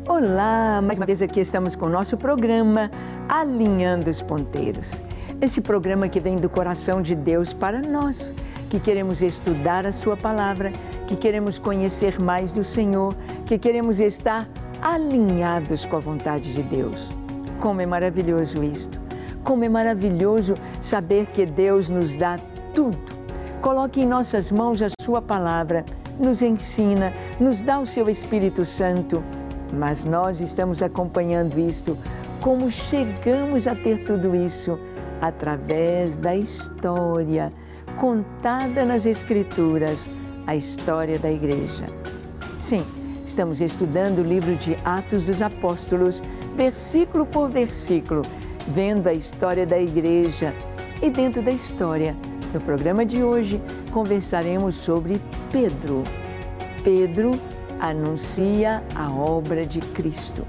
Olá, mais uma vez aqui estamos com o nosso programa Alinhando os Ponteiros. Esse programa que vem do coração de Deus para nós, que queremos estudar a Sua Palavra, que queremos conhecer mais do Senhor, que queremos estar alinhados com a vontade de Deus. Como é maravilhoso isto! Como é maravilhoso saber que Deus nos dá tudo. Coloque em nossas mãos a Sua Palavra, nos ensina, nos dá o Seu Espírito Santo. Mas nós estamos acompanhando isto, como chegamos a ter tudo isso através da história contada nas Escrituras, a história da Igreja. Sim, estamos estudando o livro de Atos dos Apóstolos, versículo por versículo, vendo a história da Igreja. E dentro da história, no programa de hoje, conversaremos sobre Pedro. Pedro anuncia a obra de Cristo.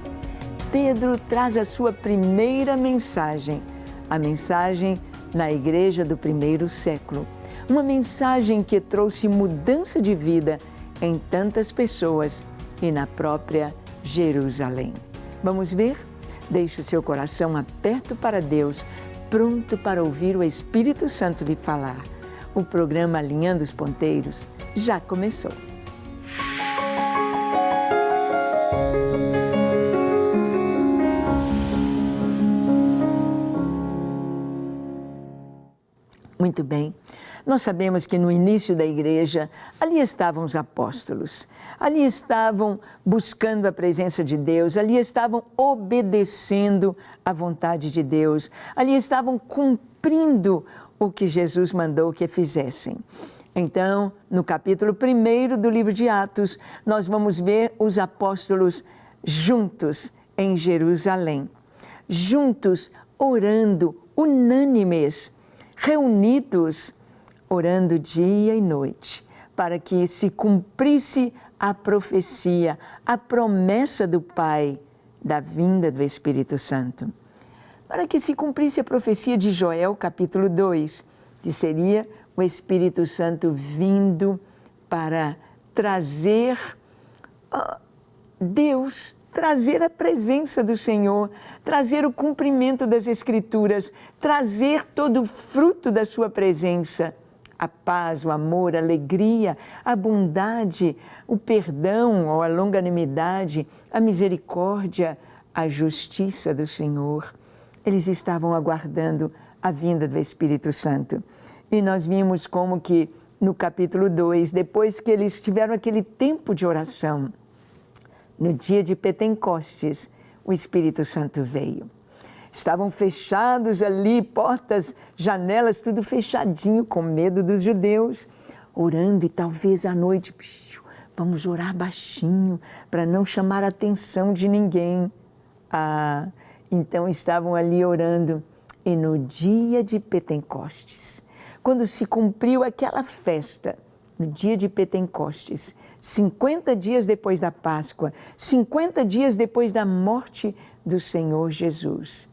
Pedro traz a sua primeira mensagem, a mensagem na igreja do primeiro século. Uma mensagem que trouxe mudança de vida em tantas pessoas e na própria Jerusalém. Vamos ver? Deixe o seu coração aberto para Deus, pronto para ouvir o Espírito Santo lhe falar. O programa Alinhando os Ponteiros já começou. Muito bem, nós sabemos que no início da igreja, ali estavam os apóstolos, ali estavam buscando a presença de Deus, ali estavam obedecendo à vontade de Deus, ali estavam cumprindo o que Jesus mandou que fizessem. Então, no capítulo 1 do livro de Atos, nós vamos ver os apóstolos juntos em Jerusalém, juntos orando, unânimes, reunidos, orando dia e noite, para que se cumprisse a profecia, a promessa do Pai da vinda do Espírito Santo. Para que se cumprisse a profecia de Joel, capítulo 2, que seria o Espírito Santo vindo para trazer Deus, trazer a presença do Senhor, trazer o cumprimento das Escrituras, trazer todo o fruto da sua presença, a paz, o amor, a alegria, a bondade, o perdão ou a longanimidade, a misericórdia, a justiça do Senhor. Eles estavam aguardando a vinda do Espírito Santo. E nós vimos como que no capítulo 2, depois que eles tiveram aquele tempo de oração, no dia de Pentecostes, o Espírito Santo veio. Estavam fechados ali, portas, janelas, tudo fechadinho, com medo dos judeus, orando e talvez à noite, vamos orar baixinho, para não chamar a atenção de ninguém. Então estavam ali orando. E no dia de Pentecostes, quando se cumpriu aquela festa, no dia de Pentecostes, 50 dias depois da Páscoa, 50 dias depois da morte do Senhor Jesus.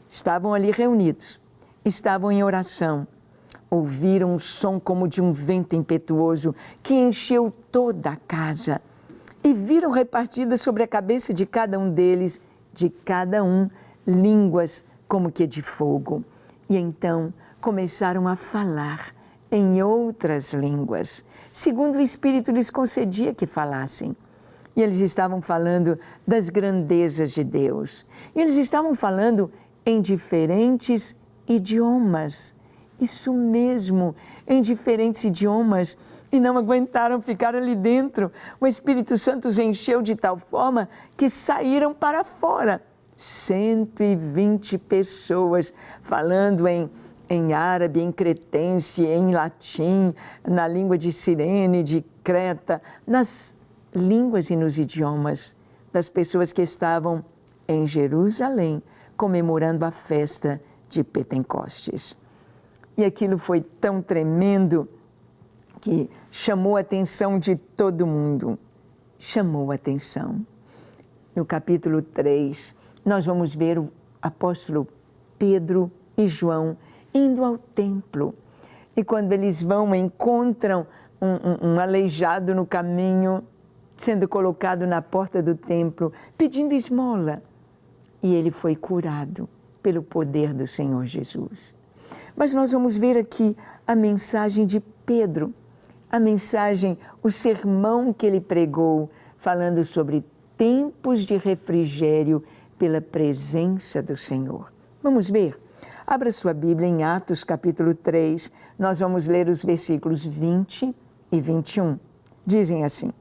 Estavam ali reunidos, estavam em oração, ouviram um som como de um vento impetuoso que encheu toda a casa e viram repartidas sobre a cabeça de cada um deles, de cada um, línguas como que de fogo. E então começaram a falar em outras línguas, segundo o Espírito lhes concedia que falassem. E eles estavam falando das grandezas de Deus. E eles estavam falando em diferentes idiomas. Isso mesmo, em diferentes idiomas. E não aguentaram ficar ali dentro. O Espírito Santo os encheu de tal forma que saíram para fora. 120 pessoas falando em árabe, em cretense, em latim, na língua de Cirene, de Creta, nas línguas e nos idiomas das pessoas que estavam em Jerusalém, comemorando a festa de Pentecostes. E aquilo foi tão tremendo que chamou a atenção de todo mundo. Chamou a atenção. No capítulo 3, nós vamos ver o apóstolo Pedro e João indo ao templo. E quando eles vão, encontram um aleijado no caminho sendo colocado na porta do templo, pedindo esmola. E ele foi curado pelo poder do Senhor Jesus. Mas nós vamos ver aqui a mensagem de Pedro, a mensagem, o sermão que ele pregou, falando sobre tempos de refrigério pela presença do Senhor. Vamos ver? Abra sua Bíblia em Atos capítulo 3, nós vamos ler os versículos 20 e 21. Dizem assim: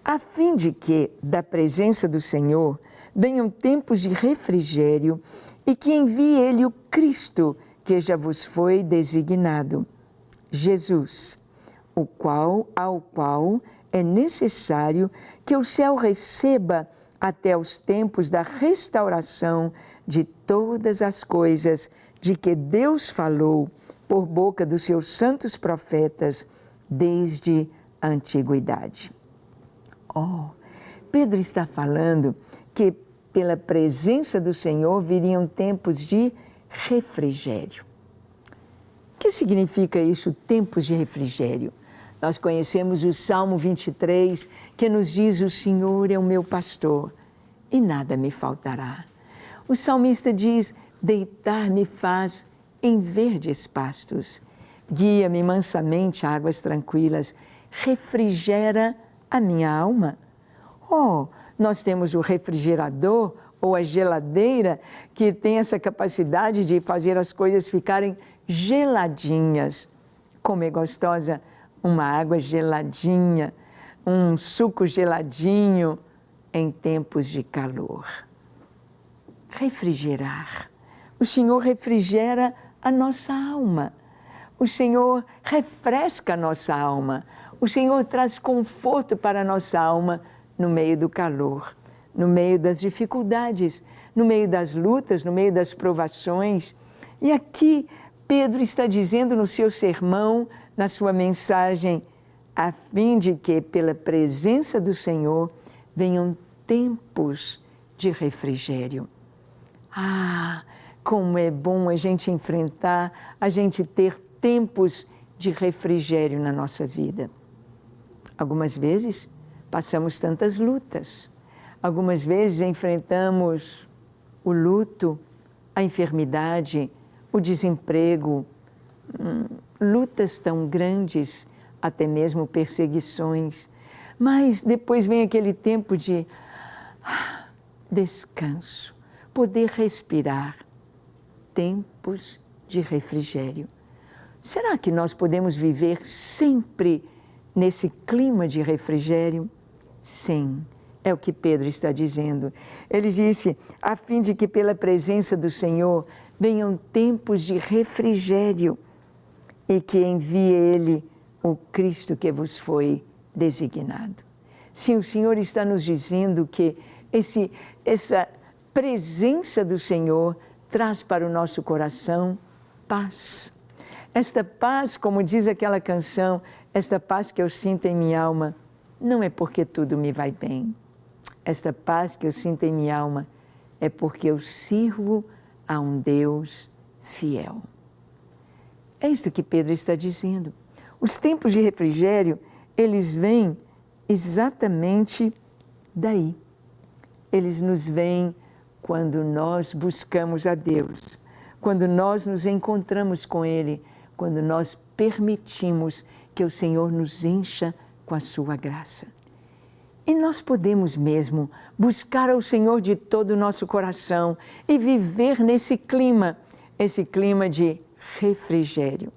a fim de que, da presença do Senhor, venham tempos de refrigério e que envie Ele o Cristo, que já vos foi designado, Jesus, ao qual é necessário que o céu receba até os tempos da restauração de todas as coisas de que Deus falou por boca dos seus santos profetas desde a antiguidade. Pedro está falando que pela presença do Senhor viriam tempos de refrigério. O que significa isso, tempos de refrigério? Nós conhecemos o Salmo 23, que nos diz: o Senhor é o meu pastor e nada me faltará. O salmista diz: deitar-me faz em verdes pastos, guia-me mansamente a águas tranquilas, refrigera a minha alma. Nós temos o refrigerador ou a geladeira que tem essa capacidade de fazer as coisas ficarem geladinhas. Como é gostosa uma água geladinha, um suco geladinho em tempos de calor. Refrigerar. O Senhor refrigera a nossa alma. O Senhor refresca a nossa alma. O Senhor traz conforto para a nossa alma no meio do calor, no meio das dificuldades, no meio das lutas, no meio das provações. E aqui Pedro está dizendo no seu sermão, na sua mensagem, a fim de que pela presença do Senhor venham tempos de refrigério. Como é bom a gente enfrentar, a gente ter tempos de refrigério na nossa vida. Algumas vezes passamos tantas lutas, algumas vezes enfrentamos o luto, a enfermidade, o desemprego, lutas tão grandes, até mesmo perseguições. Mas depois vem aquele tempo de descanso, poder respirar, tempos de refrigério. Será que nós podemos viver sempre nesse clima de refrigério? Sim, é o que Pedro está dizendo. Ele disse, a fim de que pela presença do Senhor venham tempos de refrigério e que envie Ele o Cristo que vos foi designado. Sim, o Senhor está nos dizendo que essa presença do Senhor traz para o nosso coração paz. Esta paz, como diz aquela canção, esta paz que eu sinto em minha alma, não é porque tudo me vai bem. Esta paz que eu sinto em minha alma é porque eu sirvo a um Deus fiel. É isto que Pedro está dizendo. Os tempos de refrigério, eles vêm exatamente daí. Eles nos vêm quando nós buscamos a Deus, quando nós nos encontramos com Ele, quando nós permitimos que o Senhor nos encha com a sua graça. E nós podemos mesmo buscar ao Senhor de todo o nosso coração e viver nesse clima, esse clima de refrigério.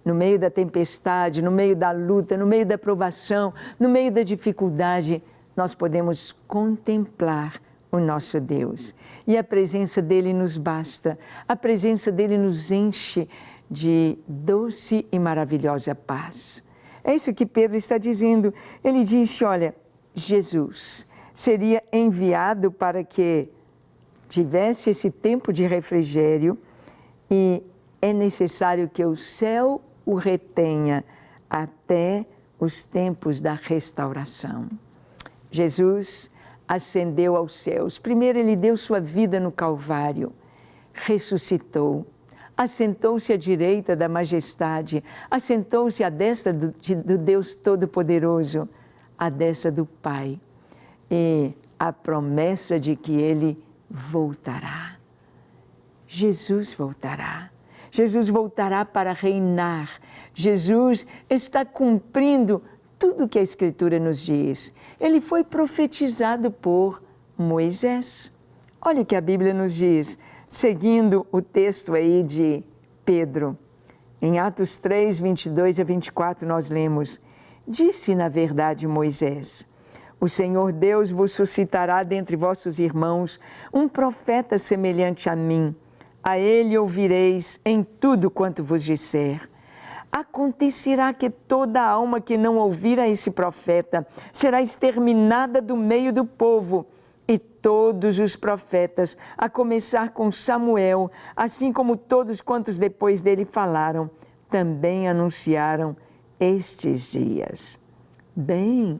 No meio da tempestade, no meio da luta, no meio da provação, no meio da dificuldade, nós podemos contemplar o nosso Deus. E a presença dEle nos basta, a presença dEle nos enche de doce e maravilhosa paz. É isso que Pedro está dizendo. Ele disse, olha, Jesus seria enviado para que tivesse esse tempo de refrigério e é necessário que o céu o retenha até os tempos da restauração. Jesus ascendeu aos céus. Primeiro ele deu sua vida no Calvário, ressuscitou, assentou-se à direita da majestade, assentou-se à destra do Deus Todo-Poderoso. à destra do Pai, e a promessa de que Ele voltará. Jesus voltará. Jesus voltará para reinar. Jesus está cumprindo tudo o que a Escritura nos diz. Ele foi profetizado por Moisés. Olha o que a Bíblia nos diz, seguindo o texto aí de Pedro. Em Atos 3, 22 a 24, nós lemos: disse na verdade Moisés: o Senhor Deus vos suscitará dentre vossos irmãos um profeta semelhante a mim. A ele ouvireis em tudo quanto vos disser. Acontecerá que toda alma que não ouvir a esse profeta será exterminada do meio do povo. E todos os profetas, a começar com Samuel, assim como todos quantos depois dele falaram, também anunciaram estes dias. Bem,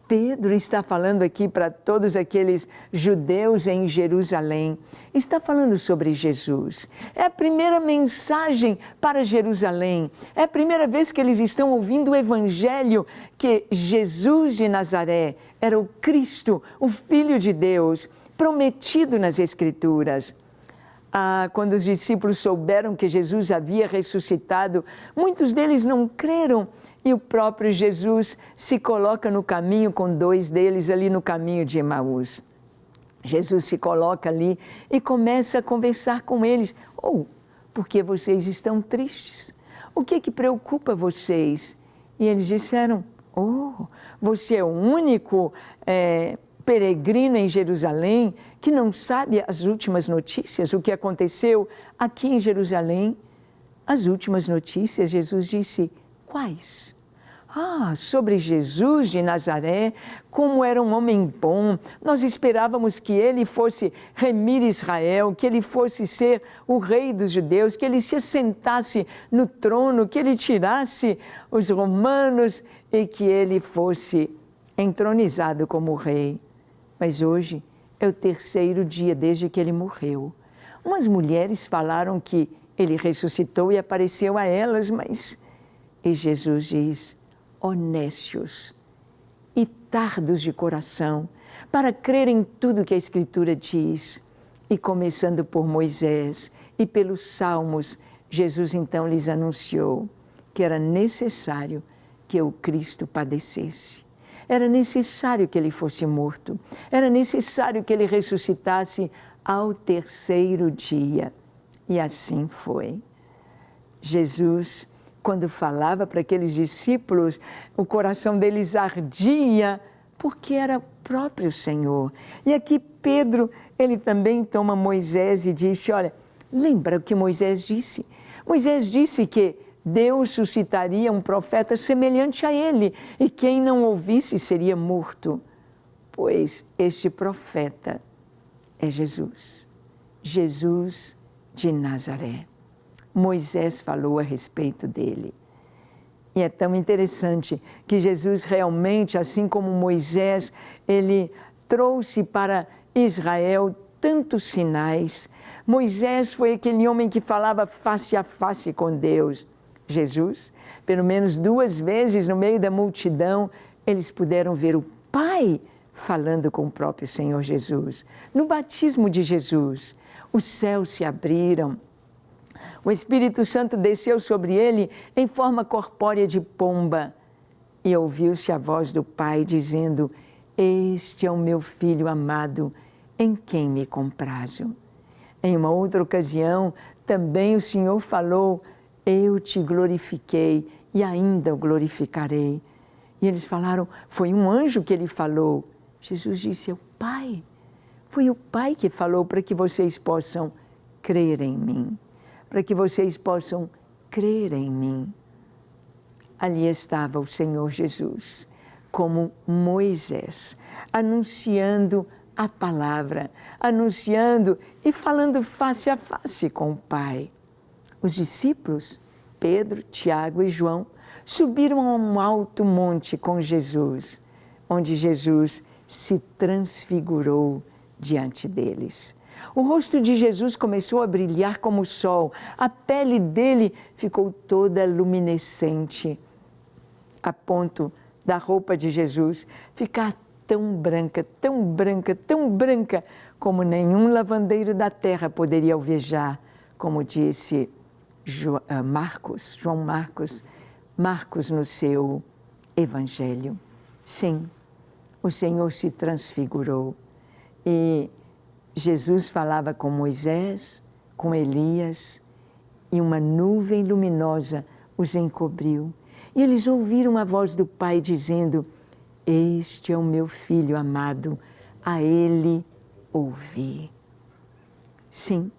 Pedro está falando aqui para todos aqueles judeus em Jerusalém. Está falando sobre Jesus. É a primeira mensagem para Jerusalém. É a primeira vez que eles estão ouvindo o Evangelho que Jesus de Nazaré era o Cristo, o Filho de Deus, prometido nas Escrituras. Quando os discípulos souberam que Jesus havia ressuscitado, muitos deles não creram. E o próprio Jesus se coloca no caminho com dois deles ali no caminho de Emaús. Jesus se coloca ali e começa a conversar com eles. Por que vocês estão tristes? O que preocupa vocês? E eles disseram: você é o único peregrino em Jerusalém que não sabe as últimas notícias, o que aconteceu aqui em Jerusalém? As últimas notícias, Jesus disse: quais? Sobre Jesus de Nazaré, como era um homem bom. Nós esperávamos que ele fosse remir Israel, que ele fosse ser o rei dos judeus, que ele se assentasse no trono, que ele tirasse os romanos e que ele fosse entronizado como rei. Mas hoje é o terceiro dia desde que ele morreu. Umas mulheres falaram que ele ressuscitou e apareceu a elas, E Jesus diz: honestos e tardos de coração, para crer em tudo que a Escritura diz. E começando por Moisés e pelos Salmos, Jesus então lhes anunciou que era necessário que o Cristo padecesse. Era necessário que ele fosse morto. Era necessário que ele ressuscitasse ao terceiro dia. E assim foi. Jesus, quando falava para aqueles discípulos, o coração deles ardia, porque era o próprio Senhor. E aqui Pedro, ele também toma Moisés e disse: olha, lembra o que Moisés disse? Moisés disse que Deus suscitaria um profeta semelhante a ele, e quem não ouvisse seria morto. Pois este profeta é Jesus, Jesus de Nazaré. Moisés falou a respeito dele. E é tão interessante que Jesus realmente, assim como Moisés, ele trouxe para Israel tantos sinais. Moisés foi aquele homem que falava face a face com Deus. Jesus, pelo menos 2 vezes no meio da multidão, eles puderam ver o Pai falando com o próprio Senhor Jesus. No batismo de Jesus, os céus se abriram. O Espírito Santo desceu sobre ele em forma corpórea de pomba e ouviu-se a voz do Pai dizendo: este é o meu Filho amado, em quem me comprazo. Em uma outra ocasião, também o Senhor falou: eu te glorifiquei e ainda o glorificarei. E eles falaram: foi um anjo que ele falou. Jesus disse: é o Pai. Foi o Pai que falou para que vocês possam crer em mim. Para que vocês possam crer em mim. Ali estava o Senhor Jesus, como Moisés, anunciando a palavra, anunciando e falando face a face com o Pai. Os discípulos, Pedro, Tiago e João, subiram a um alto monte com Jesus, onde Jesus se transfigurou diante deles. O rosto de Jesus começou a brilhar como o sol, a pele dele ficou toda luminescente, a ponto da roupa de Jesus ficar tão branca, tão branca, tão branca, como nenhum lavandeiro da terra poderia alvejar, como disse João Marcos no seu Evangelho. Sim, o Senhor se transfigurou e Jesus falava com Moisés, com Elias, e uma nuvem luminosa os encobriu. E eles ouviram a voz do Pai dizendo: este é o meu Filho amado, a Ele ouvi. Sim,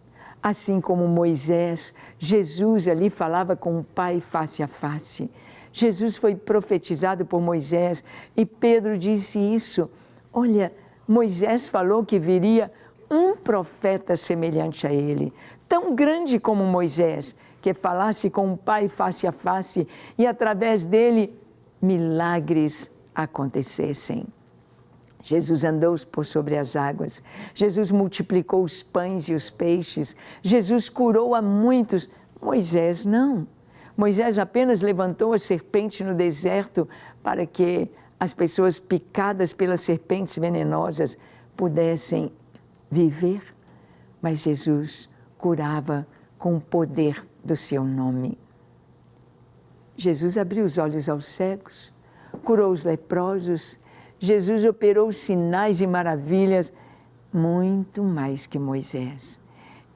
assim como Moisés, Jesus ali falava com o Pai face a face. Jesus foi profetizado por Moisés e Pedro disse isso. Olha, Moisés falou que viria um profeta semelhante a ele, tão grande como Moisés, que falasse com o Pai face a face e através dele milagres acontecessem. Jesus andou por sobre as águas, Jesus multiplicou os pães e os peixes, Jesus curou a muitos. Moisés não. Moisés apenas levantou a serpente no deserto para que as pessoas picadas pelas serpentes venenosas pudessem viver, mas Jesus curava com o poder do seu nome. Jesus abriu os olhos aos cegos, curou os leprosos, Jesus operou sinais e maravilhas, muito mais que Moisés.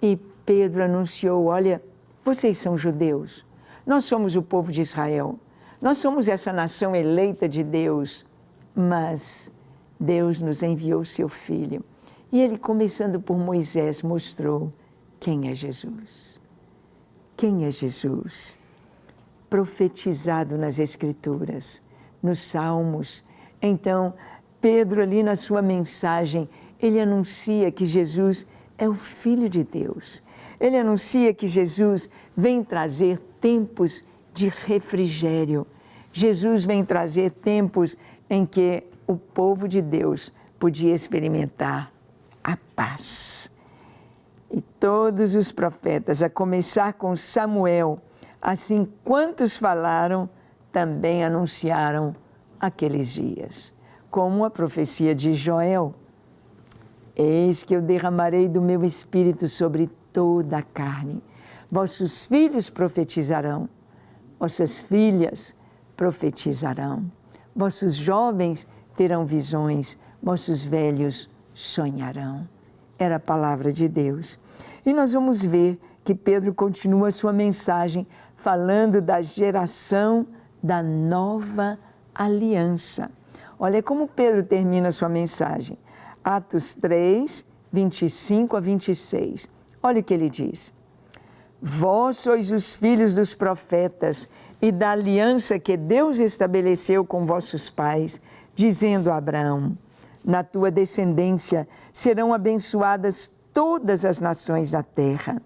E Pedro anunciou: olha, vocês são judeus, nós somos o povo de Israel, nós somos essa nação eleita de Deus, mas Deus nos enviou seu Filho. E ele, começando por Moisés, mostrou quem é Jesus. Quem é Jesus? Profetizado nas Escrituras, nos Salmos. Então, Pedro ali na sua mensagem, ele anuncia que Jesus é o Filho de Deus. Ele anuncia que Jesus vem trazer tempos de refrigério. Jesus vem trazer tempos em que o povo de Deus podia experimentar a paz. E todos os profetas, a começar com Samuel, assim quantos falaram, também anunciaram aqueles dias. Como a profecia de Joel: eis que eu derramarei do meu espírito sobre toda a carne. Vossos filhos profetizarão, vossas filhas profetizarão, vossos jovens terão visões, vossos velhos sonharão. Era a palavra de Deus. E nós vamos ver que Pedro continua a sua mensagem falando da geração da nova aliança. Olha como Pedro termina a sua mensagem. Atos 3, 25 a 26. Olha o que ele diz: vós sois os filhos dos profetas e da aliança que Deus estabeleceu com vossos pais, dizendo a Abraão: na tua descendência serão abençoadas todas as nações da terra.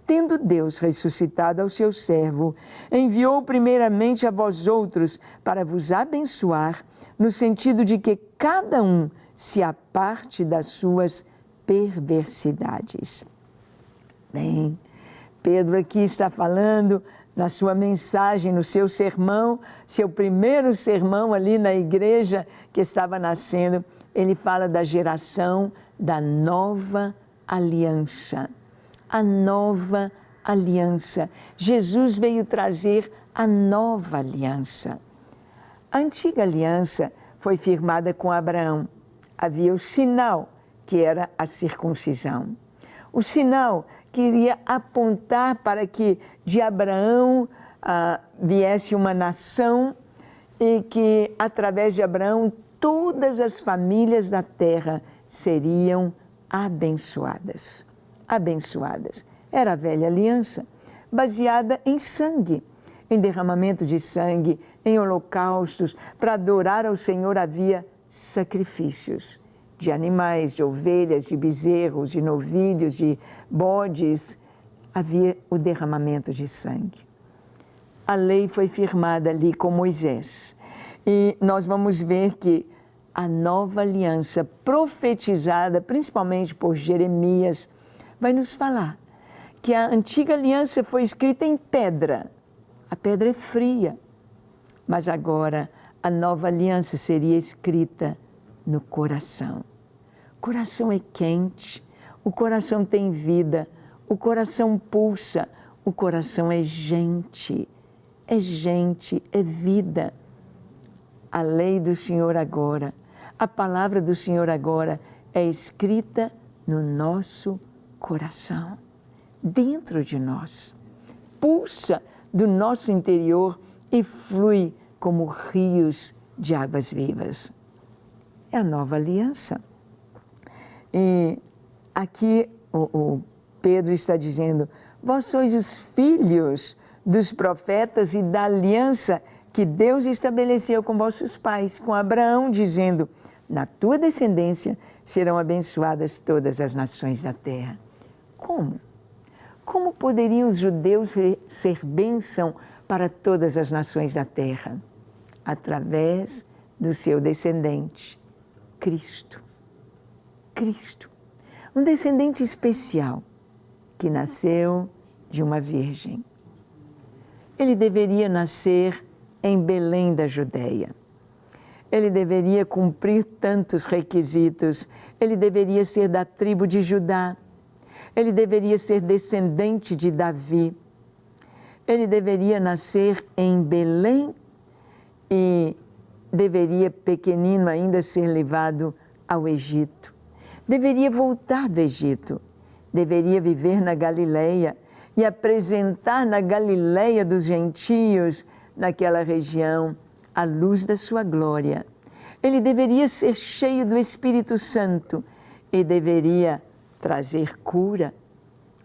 Tendo Deus ressuscitado ao seu servo, enviou primeiramente a vós outros para vos abençoar, no sentido de que cada um se aparte das suas perversidades. Bem, Pedro aqui está falando na sua mensagem, no seu sermão, seu primeiro sermão ali na igreja que estava nascendo, ele fala da geração da nova aliança. A nova aliança. Jesus veio trazer a nova aliança. A antiga aliança foi firmada com Abraão. Havia o sinal, que era a circuncisão. O sinal que iria apontar para que de Abraão viesse uma nação e que, através de Abraão, todas as famílias da terra seriam abençoadas. Abençoadas. Era a velha aliança, baseada em sangue, em derramamento de sangue, em holocaustos. Para adorar ao Senhor havia sacrifícios de animais, de ovelhas, de bezerros, de novilhos, de bodes. Havia o derramamento de sangue. A lei foi firmada ali com Moisés. E nós vamos ver que a nova aliança, profetizada principalmente por Jeremias, vai nos falar que a antiga aliança foi escrita em pedra. A pedra é fria, mas agora a nova aliança seria escrita no coração. O coração é quente, o coração tem vida, o coração pulsa, o coração é gente, é vida. A lei do Senhor agora, a palavra do Senhor agora é escrita no nosso coração, dentro de nós. Pulsa do nosso interior e flui como rios de águas vivas. É a nova aliança. E aqui o Pedro está dizendo: vós sois os filhos dos profetas e da aliança que Deus estabeleceu com vossos pais, com Abraão, dizendo: na tua descendência serão abençoadas todas as nações da terra. Como? Como poderiam os judeus ser bênção para todas as nações da terra? Através do seu descendente, Cristo. Cristo, um descendente especial que nasceu de uma virgem. Ele deveria nascer em Belém da Judéia. Ele deveria cumprir tantos requisitos. Ele deveria ser da tribo de Judá. Ele deveria ser descendente de Davi. Ele deveria nascer em Belém e deveria, pequenino ainda, ser levado ao Egito. Deveria voltar do Egito, deveria viver na Galileia e apresentar na Galileia dos gentios, naquela região, a luz da sua glória. Ele deveria ser cheio do Espírito Santo e deveria trazer cura,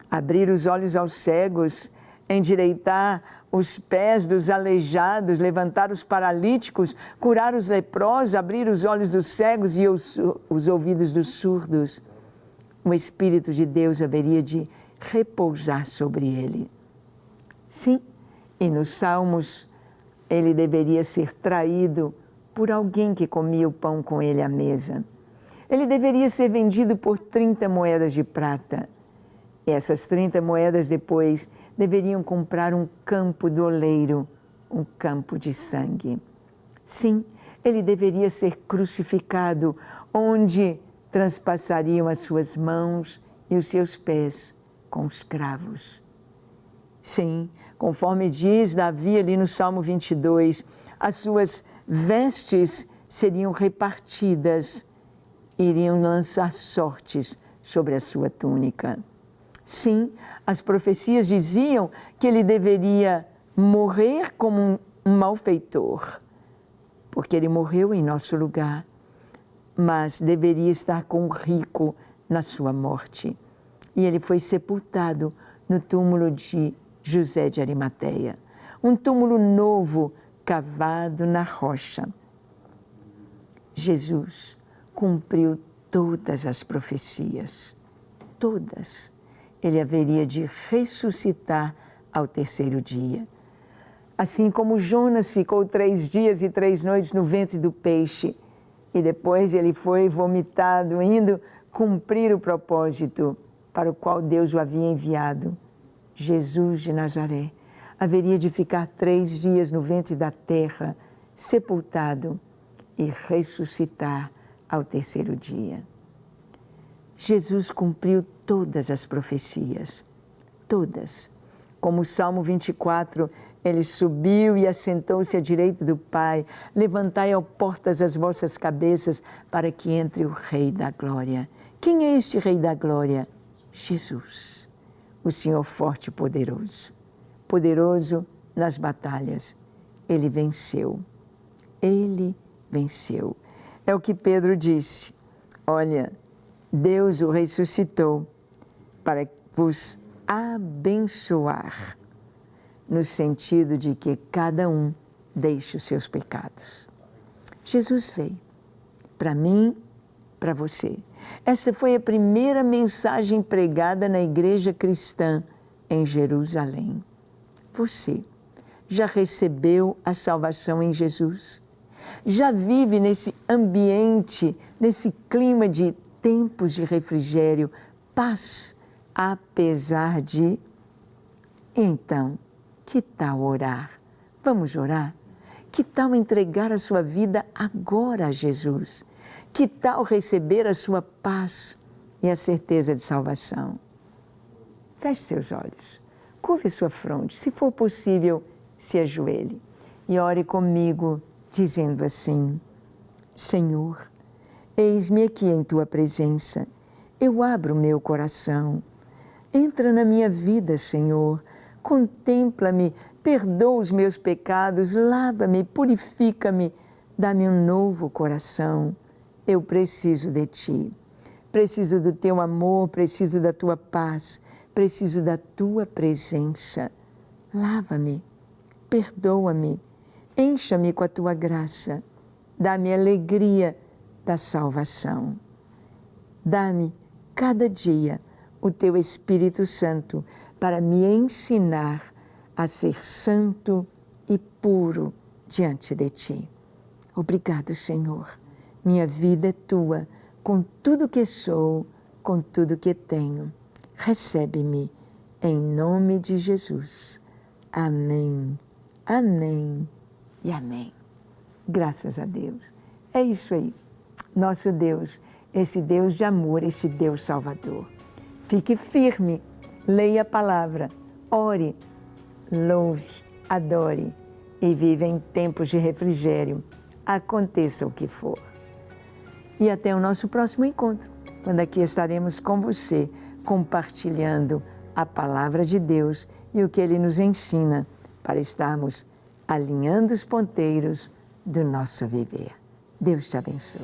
abrir os olhos aos cegos, endireitar os pés dos aleijados, levantar os paralíticos, curar os leprosos, abrir os olhos dos cegos e os ouvidos dos surdos. O Espírito de Deus haveria de repousar sobre ele. Sim, e nos Salmos ele deveria ser traído por alguém que comia o pão com ele à mesa. Ele deveria ser vendido por 30 moedas de prata. E essas 30 moedas depois deveriam comprar um campo do oleiro, um campo de sangue. Sim, ele deveria ser crucificado, onde transpassariam as suas mãos e os seus pés com os cravos. Sim, conforme diz Davi ali no Salmo 22, as suas vestes seriam repartidas, iriam lançar sortes sobre a sua túnica. Sim, as profecias diziam que ele deveria morrer como um malfeitor, porque ele morreu em nosso lugar, mas deveria estar com o rico na sua morte. E ele foi sepultado no túmulo de José de Arimateia, um túmulo novo cavado na rocha. Jesus cumpriu todas as profecias, todas. Ele haveria de ressuscitar ao terceiro dia. Assim como Jonas ficou 3 dias e 3 noites no ventre do peixe, e depois ele foi vomitado, indo cumprir o propósito para o qual Deus o havia enviado. Jesus de Nazaré haveria de ficar 3 dias no ventre da terra, sepultado, e ressuscitar ao terceiro dia. Jesus cumpriu todas as profecias, todas. Como o Salmo 24, ele subiu e assentou-se à direita do Pai. Levantai, ó portas, as vossas cabeças, para que entre o Rei da Glória. Quem é este Rei da Glória? Jesus, o Senhor forte e poderoso. Poderoso nas batalhas. Ele venceu. Ele venceu. É o que Pedro disse. Olha, Deus o ressuscitou para vos abençoar, no sentido de que cada um deixe os seus pecados. Jesus veio para mim, para você. Esta foi a primeira mensagem pregada na igreja cristã em Jerusalém. Você já recebeu a salvação em Jesus? Já vive nesse ambiente, nesse clima de tempos de refrigério, paz, apesar de... Então, que tal orar? Vamos orar? Que tal entregar a sua vida agora a Jesus? Que tal receber a sua paz e a certeza de salvação? Feche seus olhos, curve sua fronte, se for possível, se ajoelhe e ore comigo, dizendo assim: Senhor, eis-me aqui em Tua presença, eu abro meu coração. Entra na minha vida, Senhor, contempla-me, perdoa os meus pecados, lava-me, purifica-me, dá-me um novo coração. Eu preciso de Ti, preciso do Teu amor, preciso da Tua paz, preciso da Tua presença. Lava-me, perdoa-me, encha-me com a Tua graça, dá-me a alegria da salvação. Dá-me, cada dia, o Teu Espírito Santo para me ensinar a ser santo e puro diante de Ti. Obrigado, Senhor. Minha vida é Tua, com tudo que sou, com tudo que tenho. Recebe-me, em nome de Jesus. Amém, amém e amém. Graças a Deus. É isso aí. Nosso Deus, esse Deus de amor, esse Deus salvador. Fique firme, leia a palavra, ore, louve, adore e viva em tempos de refrigério, aconteça o que for. E até o nosso próximo encontro, quando aqui estaremos com você, compartilhando a palavra de Deus e o que Ele nos ensina para estarmos alinhando os ponteiros do nosso viver. Deus te abençoe.